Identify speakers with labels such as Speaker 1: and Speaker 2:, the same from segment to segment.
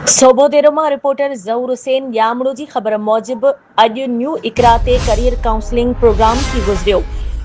Speaker 1: सोबोदेरो मां रिपोर्टर ज़हूर हुसैन यामड़ो जी ख़बर मूजिब अॼु न्यू इकरा ते करियर काउंसलिंग प्रोग्राम थी गुज़रियो,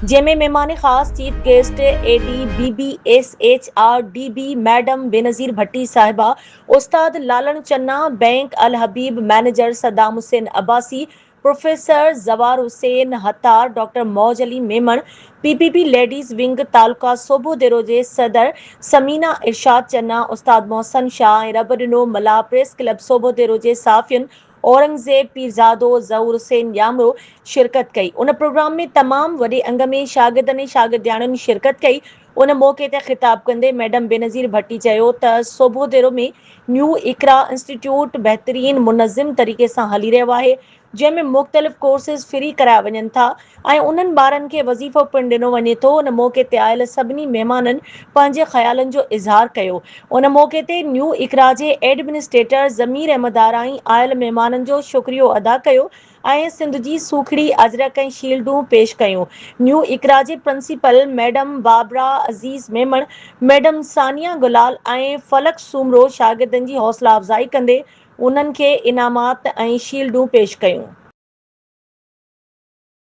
Speaker 1: जंहिंमें महिमान ख़ास chief guest AD BBSHRDB madam Benazir Bhatti साहिबा, उस्ताद Lalan Channa, bank Al Habib manager Saddam Hussain Abbasi, professor Jawar Hussain Hattar, doctor Mouj Ali Memon, PPP ladies wing taluka Sobhodero जे सदर समीना इरशाद चन्ना, उस्ताद मोहसन शाह ऐं रब ॾिनो मला प्रेस क्लब सोबोदेरो जे साफ़ियुनि औरंगज़ेब पीरज़ादो ज़हूर हुसैन यामड़ो शिरकत कई। उन प्रोग्राम में तमामु वॾे अंग में शागिर्दनि ऐं शागिर्दियाणियुनि शिरकत कई। उन मौक़े ते ख़िताब कंदे मैडम बेनज़ीर भट्टी चयो त सोबोदेरो में न्यू इकरा इंस्टीट्यूट बहितरीनु मुनज़िम तरीक़े सां हली रहियो आहे, जंहिंमें मुख़्तलिफ़ कोर्सिस फ्री कराया वञनि था ऐं उन्हनि ॿारनि खे वज़ीफ़ो पिणु ॾिनो वञे थो। उन मौक़े ते आयल सभिनी महिमाननि पंहिंजे ख़्यालनि जो इज़हार कयो। उन मौक़े ते न्यू इकरा जे एडमिनिस्ट्रेटर ज़मीर अहमद आराई आयल महिमाननि जो शुक्रियो अदा कयो ऐं सिंध जी सूखड़ी अजरक ऐं शील्डूं पेश कयूं। न्यू इकरा जे प्रिंसिपल मैडम बाबरा अज़ीज़ मेमण, मैडम सानिया गुलाल ऐं फलक सूमरो शागिर्दनि जी हौसला अफ़ज़ाई कंदे उन्हनि खे इनामात ऐं शील्डूं पेश कयूं।